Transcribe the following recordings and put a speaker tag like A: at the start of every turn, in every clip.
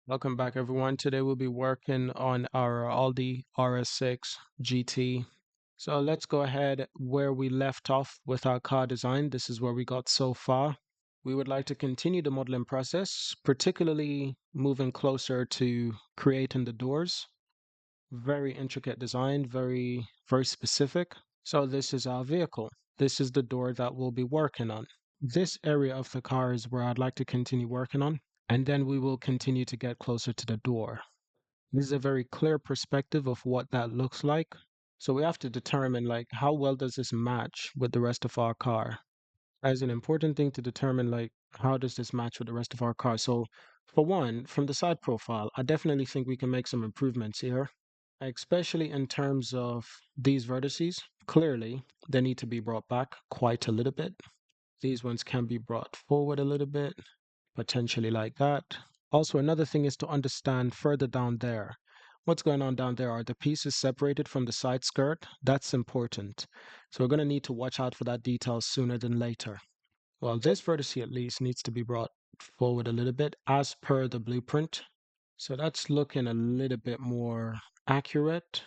A: Welcome back, everyone. Today we'll be working on our Audi RS6 GT. So let's go ahead where we left off with our car design. This is where we got so far. We would like to continue the modeling process, particularly moving closer to creating the doors. Very intricate design, very specific. So this is our vehicle. This is the door that we'll be working on. This area of the car is where I'd like to continue working on, and then we will continue to get closer to the door. This is a very clear perspective of what that looks like. So we have to determine like how well does this match with the rest of our car. As an important thing to determine like how does this match with the rest of our car. So for one, from the side profile, I definitely think we can make some improvements here, especially in terms of these vertices. Clearly, they need to be brought back quite a little bit. These ones can be brought forward a little bit, potentially like that. Also, another thing is to understand further down there. What's going on down there? Are the pieces separated from the side skirt? That's important. So we're going to need to watch out for that detail sooner than later. Well, this vertex at least needs to be brought forward a little bit as per the blueprint. So that's looking a little bit more accurate.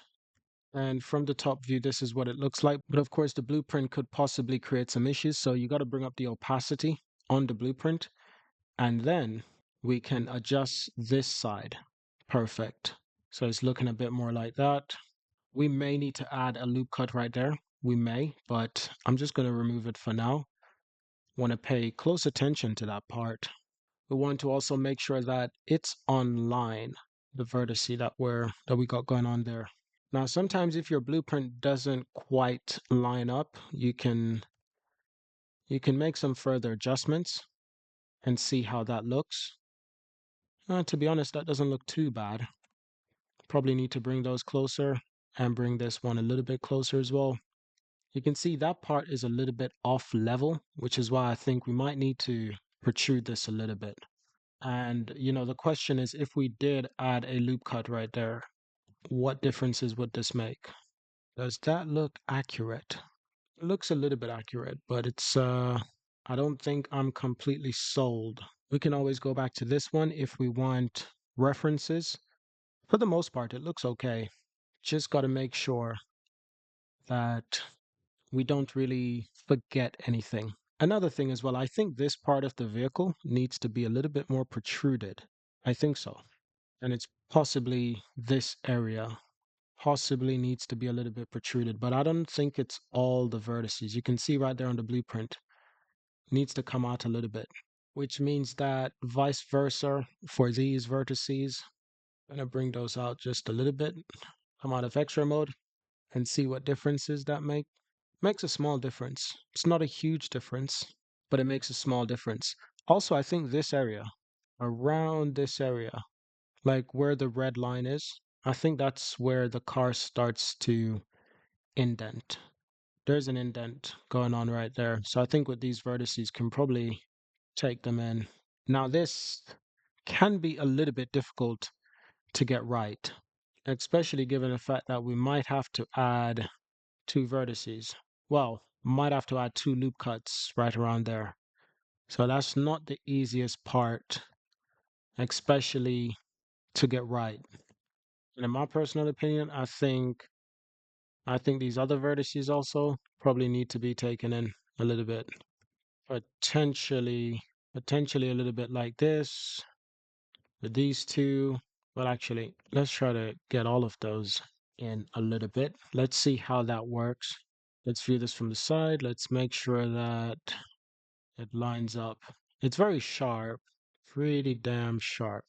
A: And from the top view, this is what it looks like. But of course, the blueprint could possibly create some issues. So you got to bring up the opacity on the blueprint. And then we can adjust this side. Perfect. So it's looking a bit more like that. We may need to add a loop cut right there. We may, but I'm just going to remove it for now. Want to pay close attention to that part. We want to also make sure that it's on line, the vertice that we got going on there. Now, sometimes if your blueprint doesn't quite line up, you can make some further adjustments and see how that looks. To be honest, that doesn't look too bad. Probably need to bring those closer and bring this one a little bit closer as well. You can see that part is a little bit off level, which is why I think we might need to protrude this a little bit. And, the question is, if we did add a loop cut right there, what differences would this make? Does that look accurate? It looks a little bit accurate, but I don't think I'm completely sold. We can always go back to this one if we want references. For the most part, it looks okay. Just got to make sure that we don't really forget anything. Another thing as well, I think this part of the vehicle needs to be a little bit more protruded. I think so. And it's possibly this area possibly needs to be a little bit protruded, but I don't think it's all the vertices. You can see right there on the blueprint, needs to come out a little bit, which means that vice versa for these vertices. I'm gonna bring those out just a little bit, come out of extra mode and see what differences that makes a small difference. It's not a huge difference, but it makes a small difference. Also, I think this area, around this area, like where the red line is, I think that's where the car starts to indent. There's an indent going on right there. So I think with these vertices can probably take them in. Now this can be a little bit difficult to get right, especially given the fact that we might have to add two vertices. Well, might have to add two loop cuts right around there. So that's not the easiest part, especially to get right. And in my personal opinion, I think these other vertices also probably need to be taken in a little bit. Potentially a little bit like this with these two. But actually, let's try to get all of those in a little bit. Let's see how that works. Let's view this from the side. Let's make sure that it lines up. It's very sharp, pretty damn sharp.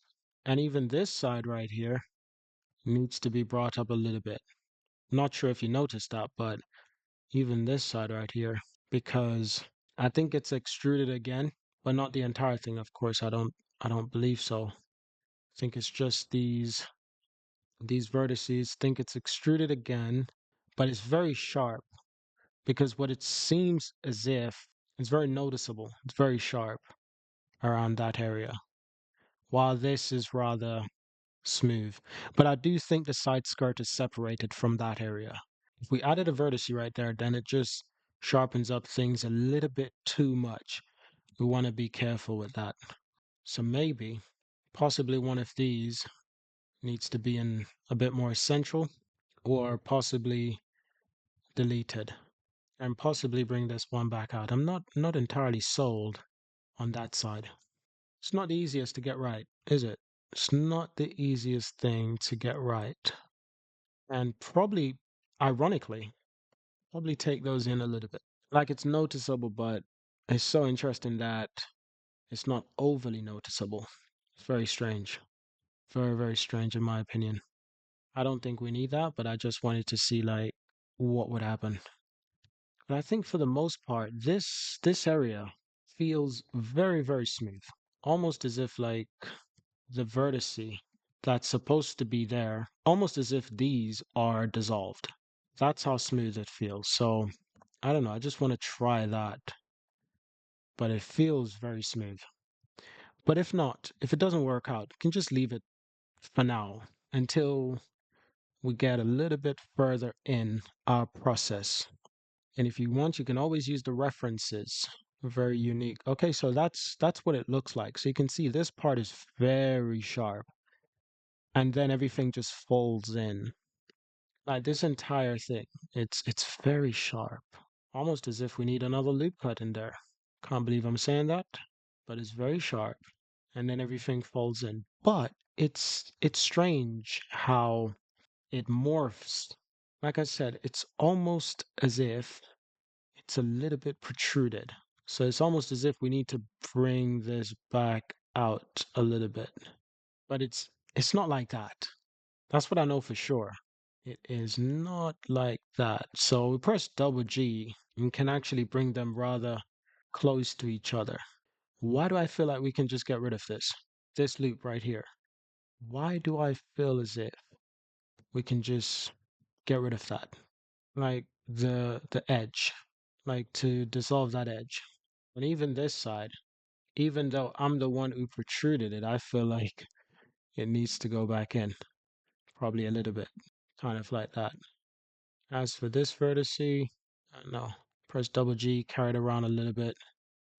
A: And even this side right here needs to be brought up a little bit. Not sure if you noticed that, but even this side right here, because I think it's extruded again, but not the entire thing, of course. I don't believe so. I think it's just these vertices. Think it's extruded again, but it's very sharp because what it seems as if it's very noticeable. It's very sharp around that area, while this is rather smooth. But I do think the side skirt is separated from that area. If we added a vertex right there, then it just sharpens up things a little bit too much. We want to be careful with that. So maybe Possibly one of these needs to be in a bit more central, or possibly deleted, and possibly bring this one back out. I'm not entirely sold on that side. It's not the easiest to get right, is it? It's not the easiest thing to get right. And probably, ironically, probably take those in a little bit. Like it's noticeable, but it's so interesting that it's not overly noticeable. It's very strange. Very, very strange in my opinion. I don't think we need that, but I just wanted to see like what would happen. But I think for the most part, this area feels very, very smooth. Almost as if like the vertice that's supposed to be there, almost as if these are dissolved. That's how smooth it feels. So I don't know. I just want to try that, but it feels very smooth. But if not, if it doesn't work out, you can just leave it for now until we get a little bit further in our process. And if you want, you can always use the references. Very unique. Okay, so that's what it looks like. So you can see this part is very sharp, and then everything just folds in. Like this entire thing, it's very sharp. Almost as if we need another loop cut in there. Can't believe I'm saying that, but it's very sharp. And then everything folds in. But it's strange how it morphs. Like I said, it's almost as if it's a little bit protruded. So it's almost as if we need to bring this back out a little bit. But it's not like that. That's what I know for sure. It is not like that. So we press double G and can actually bring them rather close to each other. Why do I feel like we can just get rid of this loop right here? Why do I feel as if we can just get rid of that? Like the edge, like to dissolve that edge. And even this side, even though I'm the one who protruded it, I feel like it needs to go back in, probably a little bit, kind of like that. As for this vertice, no, press double G, carry it around a little bit.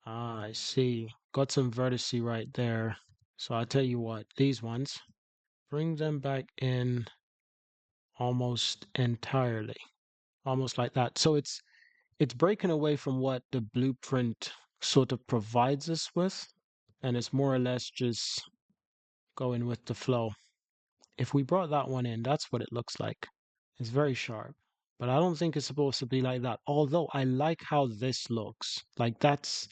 A: Ah, I see. Got some vertice right there. So I'll tell you what, these ones, bring them back in almost entirely, almost like that. So it's breaking away from what the blueprint sort of provides us with, and it's more or less just going with the flow. If we brought that one in, that's what it looks like. It's very sharp, but I don't think it's supposed to be like that. Although I like how this looks. Like that's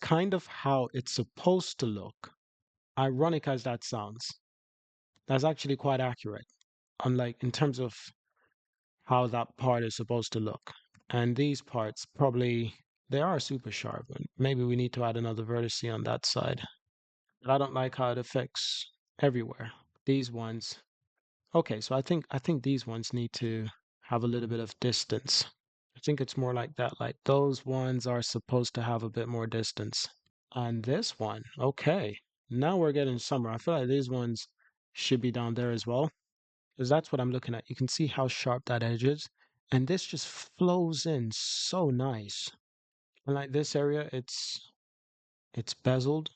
A: kind of how it's supposed to look. Ironic as that sounds, that's actually quite accurate. Unlike in terms of how that part is supposed to look. And these parts probably they are super sharp. And maybe we need to add another vertex on that side. But I don't like how it affects everywhere. These ones. Okay, so I think these ones need to have a little bit of distance. I think it's more like that. Like those ones are supposed to have a bit more distance. And this one, okay. Now we're getting somewhere. I feel like these ones should be down there as well, because that's what I'm looking at. You can see how sharp that edge is. And this just flows in so nice. And like this area, it's bezeled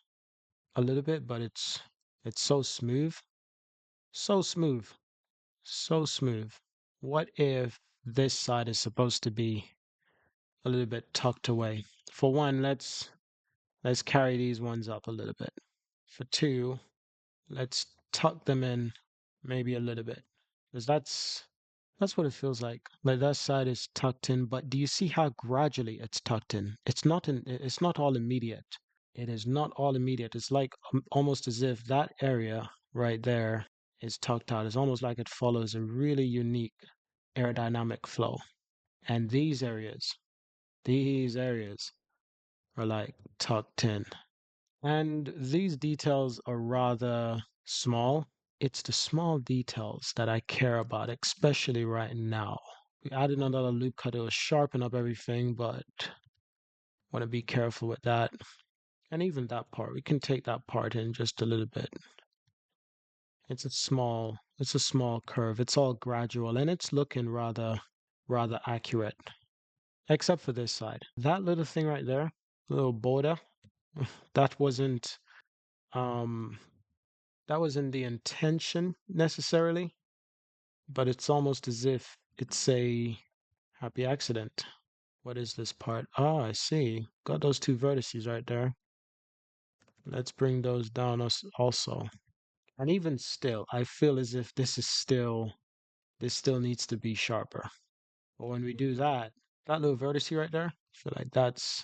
A: a little bit, but it's so smooth. So smooth. So smooth. What if this side is supposed to be a little bit tucked away? For one, let's carry these ones up a little bit. For two, let's tuck them in maybe a little bit. Because that's what it feels like. Like that side is tucked in, but do you see how gradually it's tucked in? It's not all immediate. It is not all immediate. It's like almost as if that area right there is tucked out. It's almost like it follows a really unique aerodynamic flow. And these areas are like tucked in. And these details are rather small. It's the small details that I care about, especially right now. We added another loop cut, it'll sharpen up everything, but want to be careful with that. And even that part, we can take that part in just a little bit. It's a small curve. It's all gradual and it's looking rather accurate. Except for this side. That little thing right there, little border, that wasn't um That wasn't the intention necessarily, but it's almost as if it's a happy accident. What is this part? Ah, I see. Got those two vertices right there. Let's bring those down also. And even still, I feel as if this still needs to be sharper. But when we do that, that little vertice right there, I feel like it's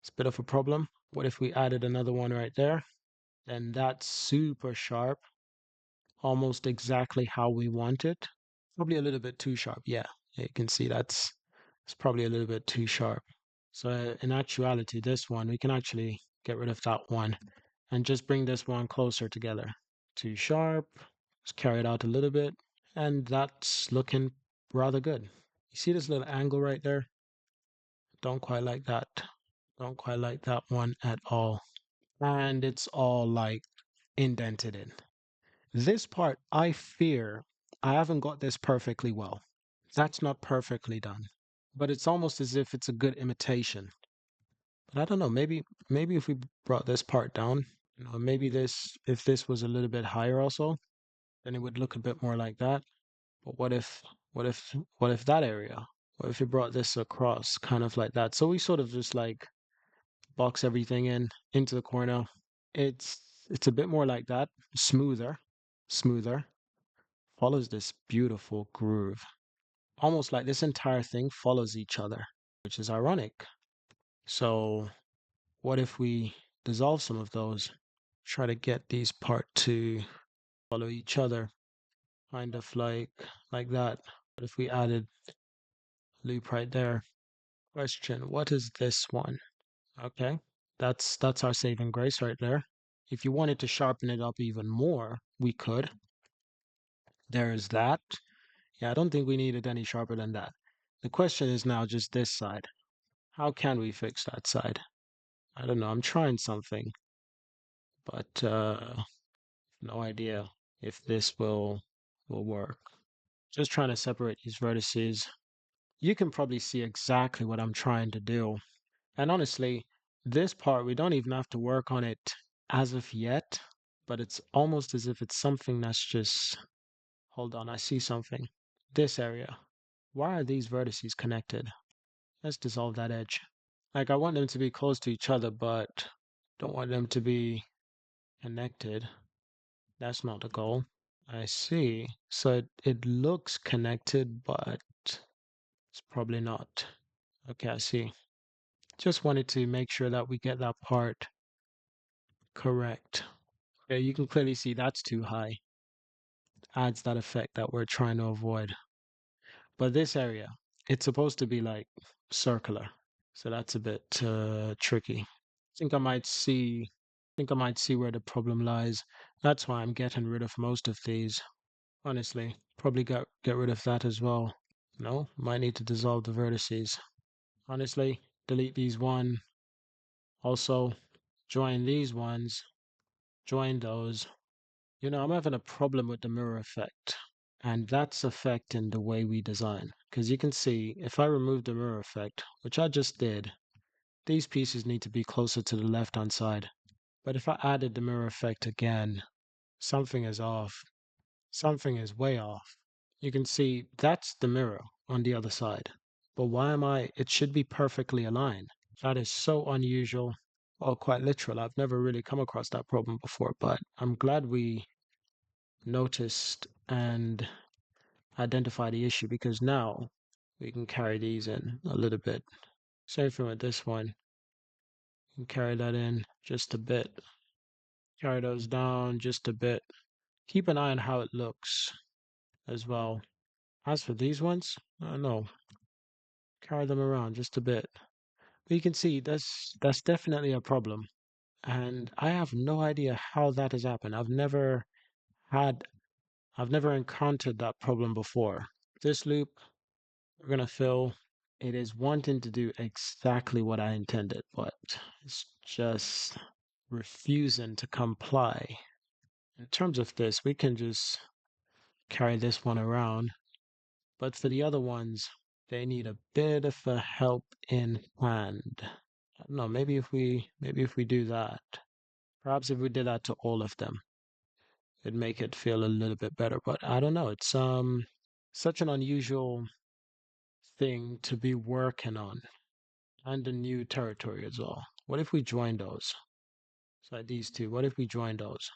A: a bit of a problem. What if we added another one right there? Then that's super sharp, almost exactly how we want it. Probably a little bit too sharp. Yeah, you can see it's probably a little bit too sharp. So in actuality, this one, we can actually get rid of that one and just bring this one closer together. Too sharp. Let's carry it out a little bit. And that's looking rather good. You see this little angle right there? Don't quite like that. Don't quite like that one at all. And it's all like indented in. This part, I fear I haven't got this perfectly well. That's not perfectly done. But it's almost as if it's a good imitation. But I don't know, maybe if we brought this part down, maybe this if this was a little bit higher also, then it would look a bit more like that. But what if that area? What if you brought this across kind of like that? So we sort of just like box everything in into the corner. It's a bit more like that, smoother. Follows this beautiful groove. Almost like this entire thing follows each other, which is ironic. So what if we dissolve some of those? Try to get these part to follow each other, kind of like that. But if we added loop right there. Question, what is this one? Okay, that's our saving grace right there. If you wanted to sharpen it up even more, we could. There's that. Yeah, I don't think we needed any sharper than that. The question is now just this side. How can we fix that side? I don't know. I'm trying something, but no idea if this will work. Just trying to separate these vertices. You can probably see exactly what I'm trying to do. And honestly, this part, we don't even have to work on it as of yet, but it's almost as if it's something that's just, hold on, I see something. This area. Why are these vertices connected? Let's dissolve that edge. Like I want them to be close to each other, but don't want them to be connected. That's not the goal. I see. So it looks connected, but it's probably not. Okay, I see. Just wanted to make sure that we get that part correct. Yeah, you can clearly see that's too high. Adds that effect that we're trying to avoid. But this area, it's supposed to be like circular. So that's a bit tricky. Think I might see where the problem lies. That's why I'm getting rid of most of these. Honestly, probably get rid of that as well. No, might need to dissolve the vertices. Honestly, delete these one. Also, join these ones. Join those. I'm having a problem with the mirror effect, and that's affecting the way we design. Because you can see, if I remove the mirror effect, which I just did, these pieces need to be closer to the left-hand side. But if I added the mirror effect again, something is off. Something is way off. You can see that's the mirror on the other side. But it should be perfectly aligned. That is so unusual, or quite literal. I've never really come across that problem before, but I'm glad we noticed and identify the issue because now we can carry these in a little bit. Same thing with this one. You can carry that in just a bit. Carry those down just a bit. Keep an eye on how it looks as well. As for these ones, no. Carry them around just a bit. But you can see that's definitely a problem. And I have no idea how that has happened. Had I've never encountered that problem before. This loop we're gonna fill. It is wanting to do exactly what I intended, but it's just refusing to comply. In terms of this, we can just carry this one around, but for the other ones, they need a bit of a help in hand. I don't know, maybe if we do that, perhaps if we did that to all of them, it'd make it feel a little bit better. But I don't know. It's such an unusual thing to be working on and a new territory as well. What if we join those? It's like these two. What if we join those?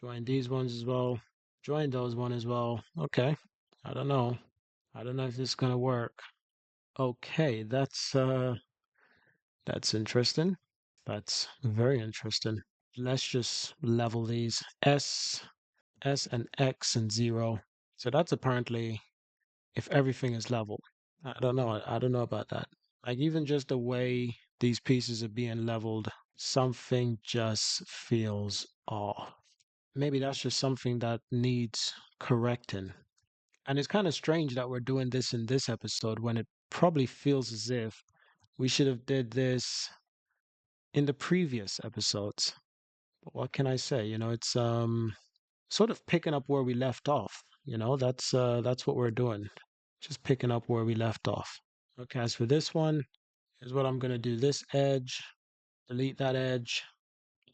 A: Join these ones as well. Join those one as well. Okay. I don't know. I don't know if this is gonna work. Okay, that's interesting. That's very interesting. Let's just level these S and X and 0. So that's apparently if everything is level. I don't know. I don't know about that. Like even just the way these pieces are being leveled, something just feels off. Maybe that's just something that needs correcting. And it's kind of strange that we're doing this in this episode when it probably feels as if we should have did this in the previous episodes. But what can I say? It's sort of picking up where we left off. That's what we're doing. Just picking up where we left off. Okay, as for this one, here's what I'm gonna do. This edge, delete that edge.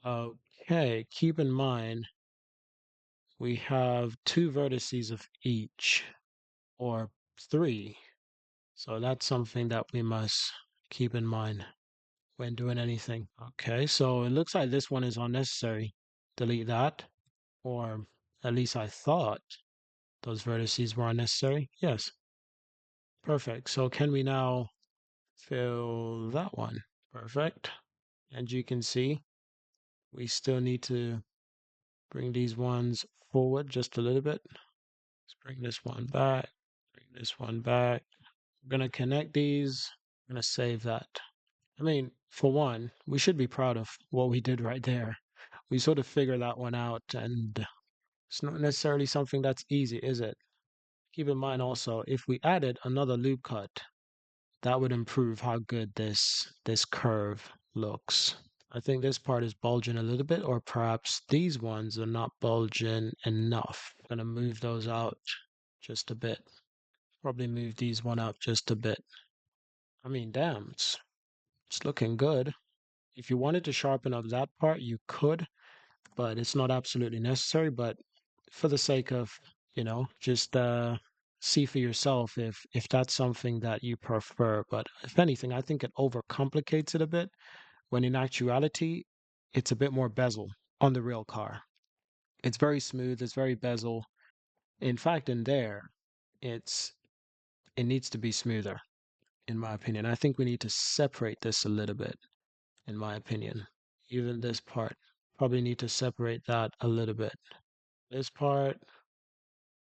A: Okay, keep in mind we have two vertices of each, or three. So that's something that we must keep in mind when doing anything. Okay, so it looks like this one is unnecessary. Delete that. Or at least I thought those vertices were unnecessary. Yes, perfect. So can we now fill that one? Perfect. And you can see we still need to bring these ones forward just a little bit. Let's bring this one back, bring this one back. We're going to connect these. I'm going to save that. I mean, for one, we should be proud of what we did right there. We sort of figured that one out, and it's not necessarily something that's easy, is it? Keep in mind also, if we added another loop cut, that would improve how good this curve looks. I think this part is bulging a little bit, or perhaps these ones are not bulging enough. I'm gonna move those out just a bit. Probably move these one out just a bit. I mean, damn, it's looking good. If you wanted to sharpen up that part, you could, but it's not absolutely necessary. But for the sake of, just see for yourself if that's something that you prefer. But if anything, I think it overcomplicates it a bit when in actuality, it's a bit more bezel on the real car. It's very smooth, it's very bezel. In fact, in there, it's it needs to be smoother, in my opinion. I think we need to separate this a little bit, in my opinion. Even this part, probably need to separate that a little bit. This part,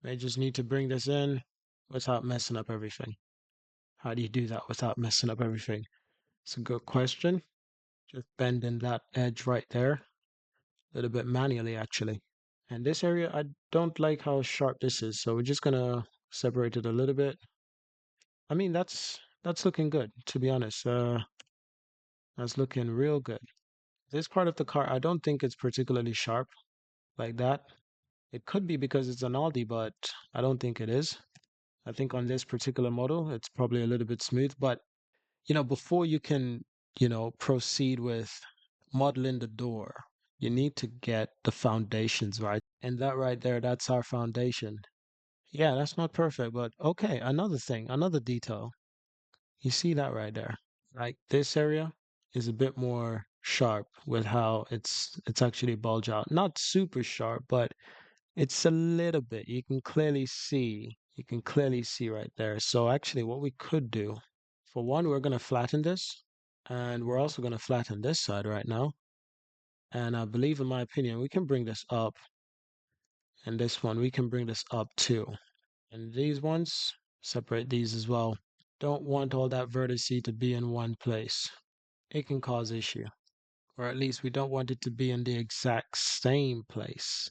A: may just need to bring this in without messing up everything. How do you do that without messing up everything? It's a good question. Just bending that edge right there, a little bit manually actually. And this area, I don't like how sharp this is, so we're just gonna separate it a little bit. I mean, that's looking good, to be honest. That's looking real good. This part of the car, I don't think it's particularly sharp like that. It could be because it's an Audi, but I don't think it is. I think on this particular model, it's probably a little bit smooth. But, before you can, proceed with modeling the door, you need to get the foundations right. And that right there, that's our foundation. Yeah, that's not perfect, but okay. Another thing, another detail. You see that right there? Like this area is a bit more sharp with how it's actually bulge out. Not super sharp, but it's a little bit. You can clearly see. You can clearly see right there. So actually what we could do, for one, we're gonna flatten this, and we're also gonna flatten this side right now. And I believe, in my opinion, we can bring this up, and this one, we can bring this up too. And these ones, separate these as well. Don't want all that vertice to be in one place. It can cause issue. Or at least we don't want it to be in the exact same place.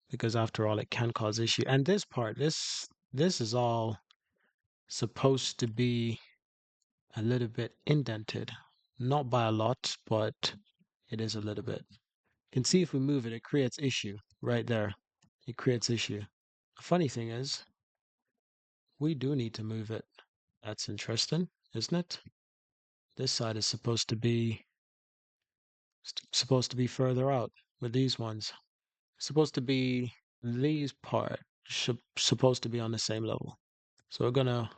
A: Because after all, it can cause issue. And this part, this is all supposed to be a little bit indented. Not by a lot, but it is a little bit. You can see if we move it, it creates issue right there. It creates issue. The funny thing is, we do need to move it. That's interesting, isn't it? This side is supposed to be further out with these ones. supposed to be these part supposed to be on the same level. So we're gonna,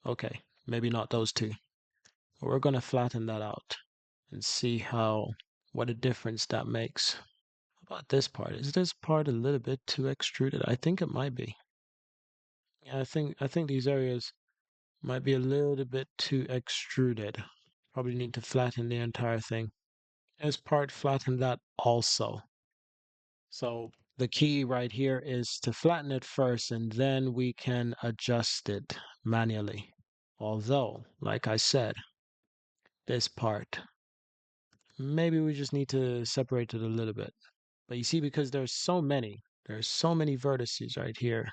A: okay, maybe not those two, but we're gonna flatten that out and see what a difference that makes. How about this part? Is this part a little bit too extruded? I think it might be. Yeah, I think these areas might be a little bit too extruded. Probably need to flatten the entire thing. This part, flatten that also. So the key right here is to flatten it first and then we can adjust it manually. Although, like I said, this part, maybe we just need to separate it a little bit. But you see, because there's so many vertices right here,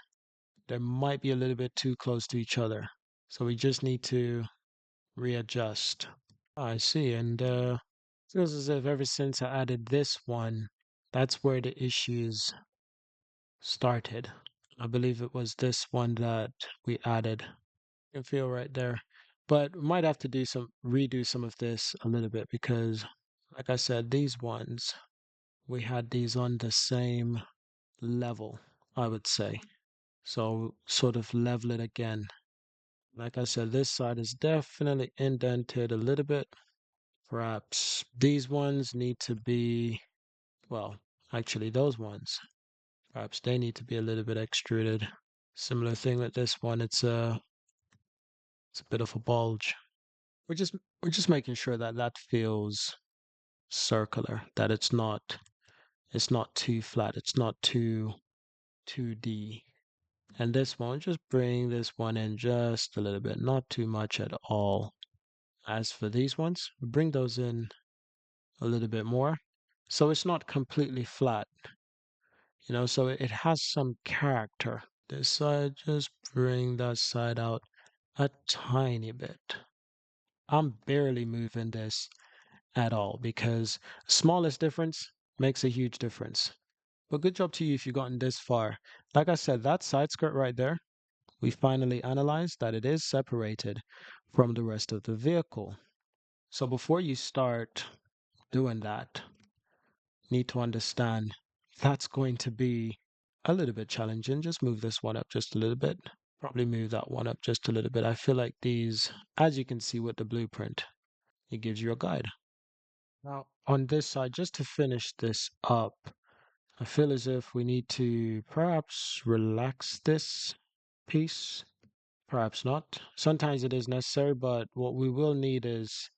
A: there might be a little bit too close to each other. So we just need to readjust. I see, and feels as if ever since I added this one, that's where the issues started. I believe it was this one that we added. You can feel right there. But we might have to redo some of this a little bit because, like I said, these ones, we had these on the same level, I would say. So sort of level it again. Like I said, this side is definitely indented a little bit. Perhaps these ones need to be, well, actually those ones, perhaps they need to be a little bit extruded. Similar thing with this one, it's a bit of a bulge. We're just making sure that that feels circular, that it's not too flat, it's not too 2D. And this one, just bring this one in just a little bit, not too much at all. As for these ones, bring those in a little bit more. So it's not completely flat, so it has some character. This side, just bring that side out a tiny bit. I'm barely moving this at all because smallest difference makes a huge difference. But good job to you if you've gotten this far. Like I said, that side skirt right there, we finally analyzed that it is separated from the rest of the vehicle. So before you start doing that, need to understand that's going to be a little bit challenging. Just move this one up just a little bit. Probably move that one up just a little bit. I feel like these, as you can see with the blueprint, it gives you a guide. Now, on this side, just to finish this up, I feel as if we need to perhaps relax this piece. Perhaps not. Sometimes it is necessary, but what we will need is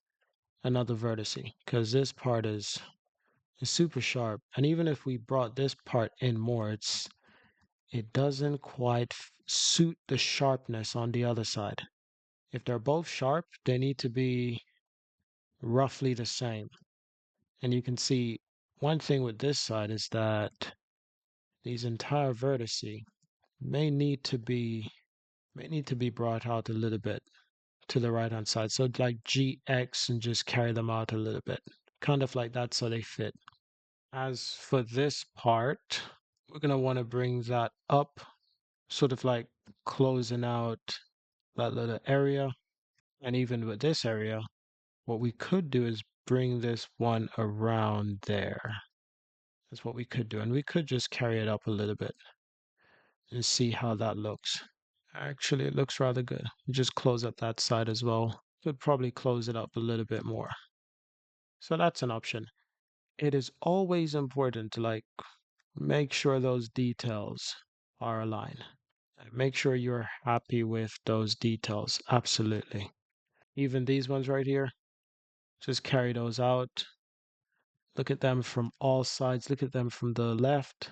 A: another vertex because this part is super sharp. And even if we brought this part in more, it doesn't quite suit the sharpness on the other side. If they're both sharp, they need to be roughly the same. And you can see one thing with this side is that these entire vertices may need to be brought out a little bit to the right hand side. So like GX and just carry them out a little bit. Kind of like that so they fit. As for this part, we're gonna want to bring that up, sort of like closing out that little area. And even with this area, what we could do is bring this one around there. That's what we could do. And we could just carry it up a little bit and see how that looks. Actually, it looks rather good. Just close up that side as well. Could probably close it up a little bit more. So that's an option. It is always important to make sure those details are aligned. Make sure you're happy with those details. Absolutely. Even these ones right here, just carry those out. Look at them from all sides. Look at them from the left,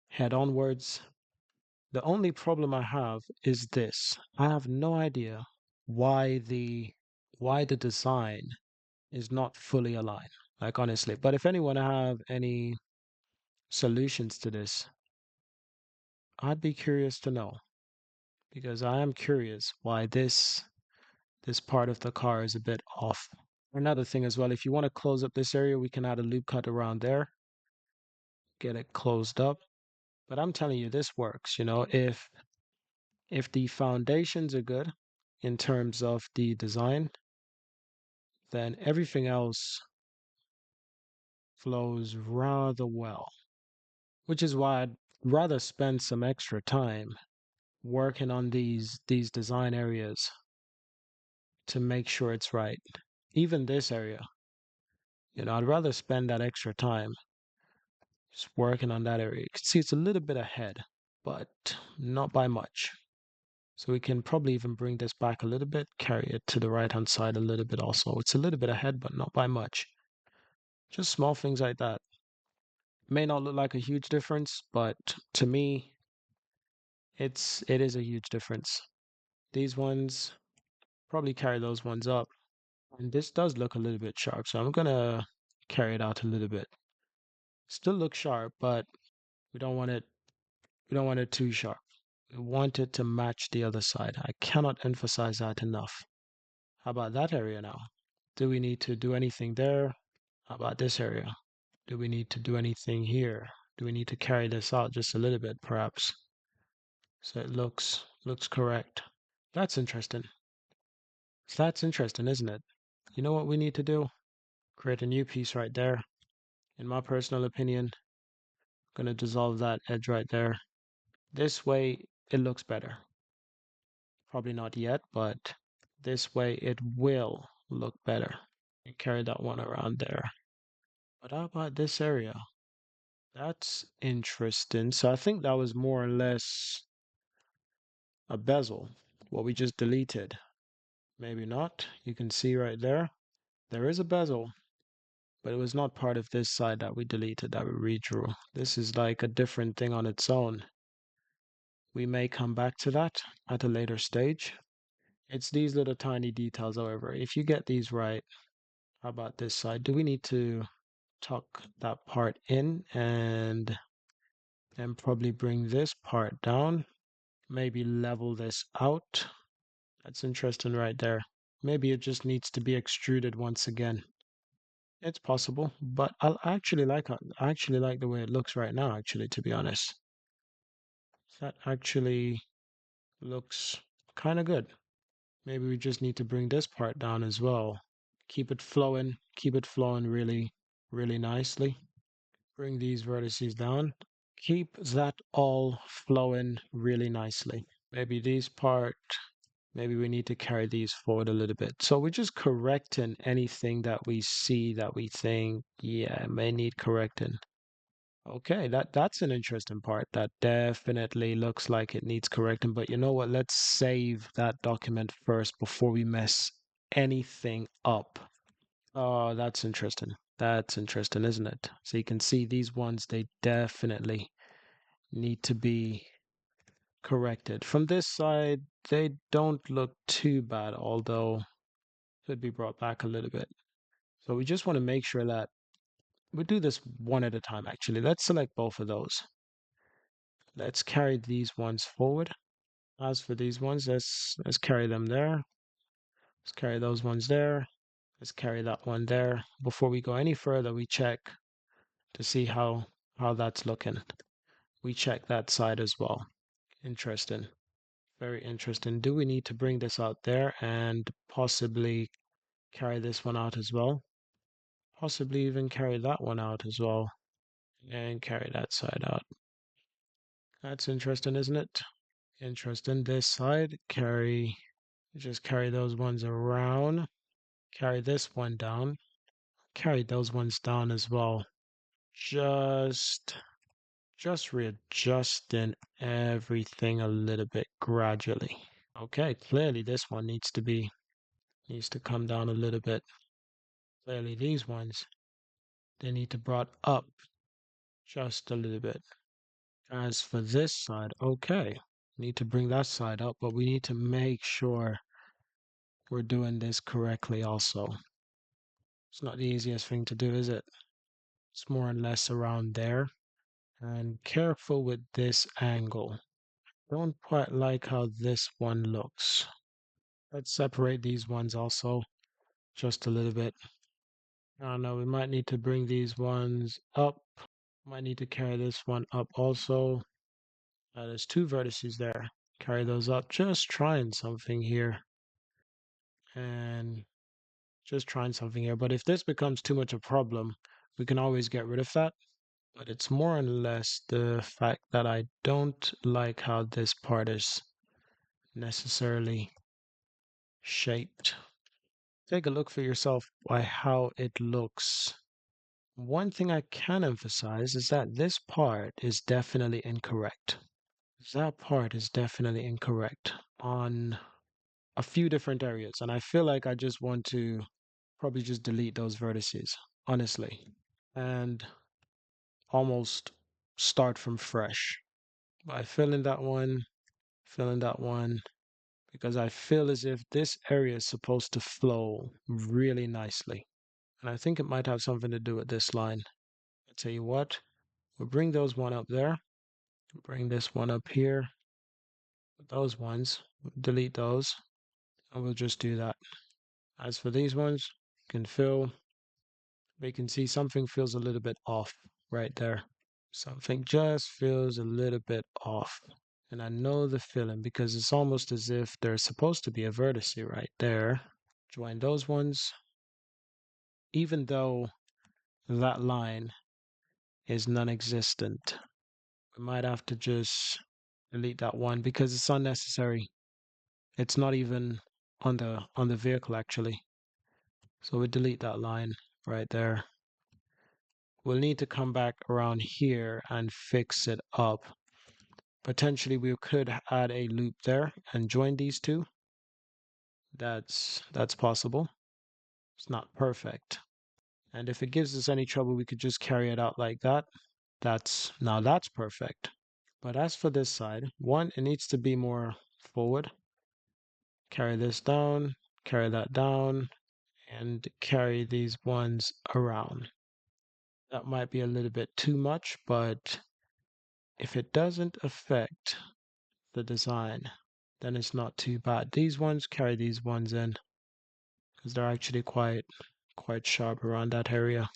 A: head onwards. The only problem I have is this. I have no idea why the design is not fully aligned. Like honestly. But if anyone have any solutions to this, I'd be curious to know. Because I am curious why this part of the car is a bit off. Another thing as well, if you want to close up this area, we can add a loop cut around there, get it closed up. But I'm telling you, this works. If the foundations are good in terms of the design, then everything else flows rather well. which is why I'd rather spend some extra time working on these design areas to make sure it's right. Even this area, I'd rather spend that extra time just working on that area. You can see it's a little bit ahead, but not by much. So we can probably even bring this back a little bit, carry it to the right hand side a little bit also. It's a little bit ahead, but not by much. Just small things like that. May not look like a huge difference, but to me, it is a huge difference. These ones probably carry those ones up. And this does look a little bit sharp, so I'm gonna carry it out a little bit. Still looks sharp, but we don't want it too sharp. We want it to match the other side. I cannot emphasize that enough. How about that area now? Do we need to do anything there? How about this area? Do we need to do anything here? Do we need to carry this out just a little bit, perhaps? So it looks correct. That's interesting. So that's interesting, isn't it? You know what we need to do? Create a new piece right there. In my personal opinion, I'm gonna dissolve that edge right there. This way it looks better. Probably not yet, but this way it will look better. You carry that one around there. But how about this area? That's interesting. So I think that was more or less a bezel, what we just deleted. Maybe not. You can see right there, there is a bezel, but it was not part of this side that we deleted, that we redrew. This is like a different thing on its own. We may come back to that at a later stage. It's these little tiny details, however. If you get these right, how about this side? Do we need to tuck that part in and then probably bring this part down? Maybe level this out. That's interesting right there. Maybe it just needs to be extruded once again. It's possible, but I actually like the way it looks right now, actually, to be honest. That actually looks kind of good. Maybe we just need to bring this part down as well. Keep it flowing really, really nicely. Bring these vertices down. Keep that all flowing really nicely. Maybe maybe we need to carry these forward a little bit. So we're just correcting anything that we see that we think, yeah, it may need correcting. Okay, that's an interesting part. That definitely looks like it needs correcting, but you know what? Let's save that document first before we mess anything up. Oh, that's interesting. That's interesting, isn't it? So you can see these ones, they definitely need to be corrected. From this side, they don't look too bad, although could be brought back a little bit. So we just want to make sure that we do this one at a time, actually. Let's select both of those. Let's carry these ones forward. As for these ones, let's carry them there. Let's carry those ones there. Let's carry that one there. Before we go any further, we check to see how that's looking. We check that side as well. Interesting. Very interesting. Do we need to bring this out there and possibly carry this one out as well? Possibly even carry that one out as well. And carry that side out. That's interesting, isn't it? Interesting. This side, just carry those ones around. Carry this one down. Carry those ones down as well. Just readjusting everything a little bit gradually. Okay, clearly this one needs to come down a little bit. Clearly these ones, they need to brought up just a little bit. As for this side, okay, need to bring that side up, but we need to make sure we're doing this correctly also. It's not the easiest thing to do, is it? It's more or less around there. And careful with this angle. Don't quite like how this one looks. Let's separate these ones also just a little bit. I don't know, we might need to bring these ones up. Might need to carry this one up also. There's two vertices there. Carry those up. Just trying something here. And just trying something here. But if this becomes too much a problem, we can always get rid of that. but it's more or less the fact that I don't like how this part is necessarily shaped. Take a look for yourself by how it looks. One thing I can emphasize is that this part is definitely incorrect. That part is definitely incorrect on a few different areas, and I feel like I just want to probably just delete those vertices, honestly, and almost start from fresh by filling that one, because I feel as if this area is supposed to flow really nicely. And I think it might have something to do with this line. I'll tell you what, we'll bring those one up there, bring this one up here, those ones, delete those, and we'll just do that. As for these ones, you can fill, we can see something feels a little bit off right there. Something just feels a little bit off. And I know the feeling because it's almost as if there's supposed to be a vertex right there. Join those ones, even though that line is non-existent. We might have to just delete that one because it's unnecessary. It's not even on the vehicle actually. So we delete that line right there. We'll need to come back around here and fix it up. Potentially we could add a loop there and join these two. That's possible. It's not perfect. And if it gives us any trouble, we could just carry it out like that. That's perfect. But as for this side, one, it needs to be more forward. Carry this down, carry that down, and carry these ones around. That might be a little bit too much, but if it doesn't affect the design, then it's not too bad. These ones carry these ones in because they're actually quite sharp around that area.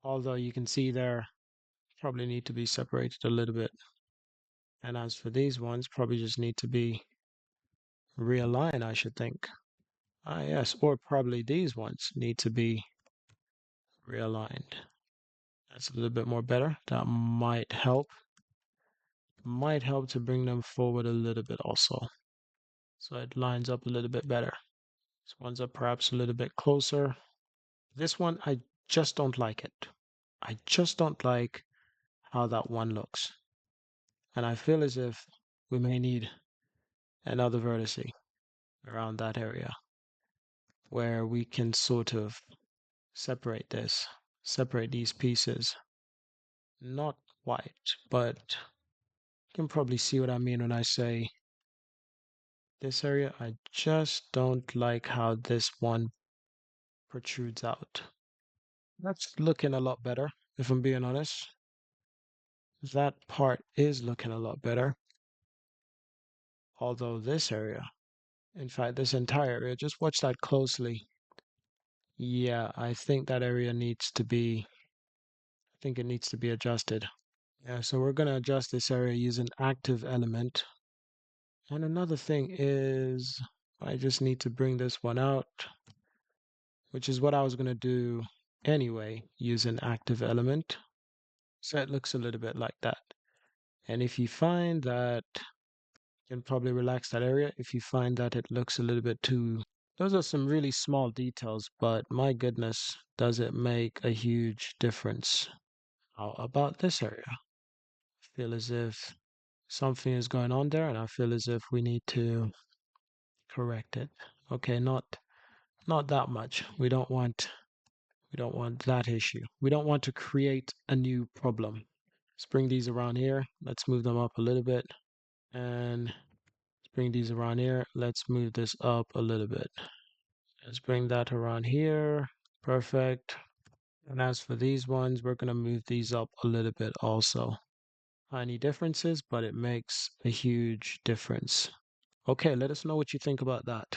A: Although you can see there probably need to be separated a little bit. And as for these ones, probably just need to be realigned, I should think. Ah, yes, or probably these ones need to be realigned. That's a little bit more better. That might help. Might help to bring them forward a little bit also. So it lines up a little bit better. This one's up perhaps a little bit closer. This one, I just don't like it. I just don't like how that one looks. And I feel as if we may need another vertex around that area where we can sort of separate these pieces. Not quite, but you can probably see what I mean when I say this area. I just don't like how this one protrudes out. That's looking a lot better, if I'm being honest. That part is looking a lot better. Although this area, in fact, this entire area, just watch that closely. Yeah, I think that area needs to be, I think it needs to be adjusted. Yeah, so we're going to adjust this area using active element. And another thing is, I just need to bring this one out, which is what I was going to do anyway, using active element. So it looks a little bit like that. And if you find that, you can probably relax that area. If you find that it looks a little bit too, those are some really small details, but my goodness, does it make a huge difference? How about this area? I feel as if something is going on there, and I feel as if we need to correct it. Okay, not that much. We don't want that issue. We don't want to create a new problem. Let's bring these around here. Let's move them up a little bit. And let's bring these around here. Let's move this up a little bit. Let's bring that around here. Perfect. And as for these ones, we're going to move these up a little bit also. Tiny differences, but it makes a huge difference. Okay, let us know what you think about that.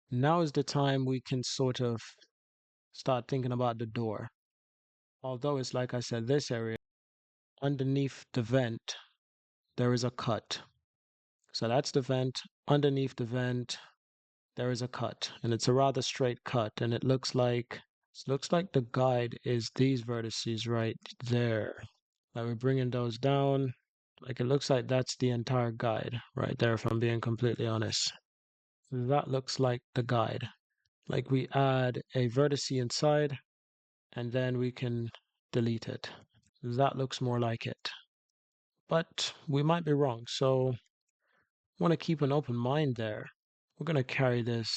A: Now is the time we can sort of start thinking about the door. Although it's like I said, this area, underneath the vent, there is a cut. So that's the vent. Underneath the vent, there is a cut. And it's a rather straight cut. And it looks like the guide is these vertices right there. Like we're bringing those down. Like it looks like that's the entire guide right there, if I'm being completely honest. That looks like the guide. Like we add a vertex inside and then we can delete it. That looks more like it. But we might be wrong, so want to keep an open mind there. We're going to carry this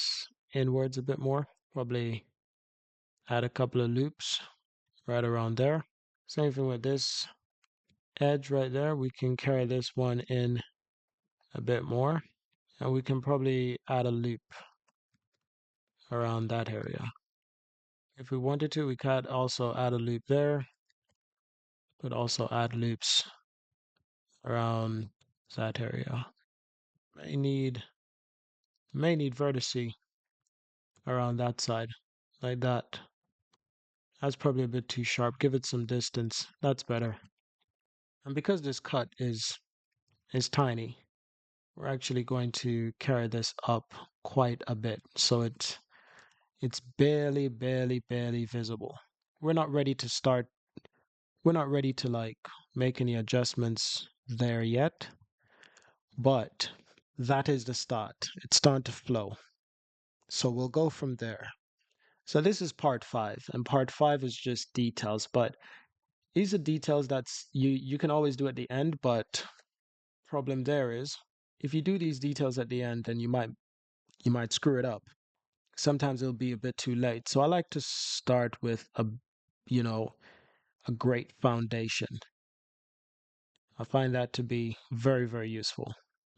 A: inwards a bit more, probably add a couple of loops right around there. Same thing with this edge right there. We can carry this one in a bit more, and we can probably add a loop around that area. If we wanted to, we could also add a loop there, but also add loops around that area. May need vertice around that side, like that. That's probably a bit too sharp. Give it some distance. That's better. And because this cut is tiny, we're actually going to carry this up quite a bit. So it's barely visible. We're not ready to start. We're not ready to like make any adjustments there yet, but that is the start. It's starting to flow. So we'll go from there. So this is part 5, and part 5 is just details, but these are details that's you can always do at the end, but problem there is if you do these details at the end, then you might screw it up. Sometimes it'll be a bit too late. So I like to start with you know, a great foundation. I find that to be very useful.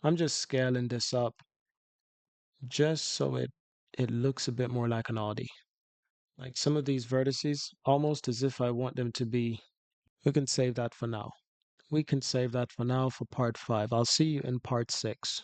A: I'm just scaling this up just so it looks a bit more like an Audi. Like some of these vertices, almost as if I want them to be. We can save that for now. We can save that for now for part 5. I'll see you in part 6.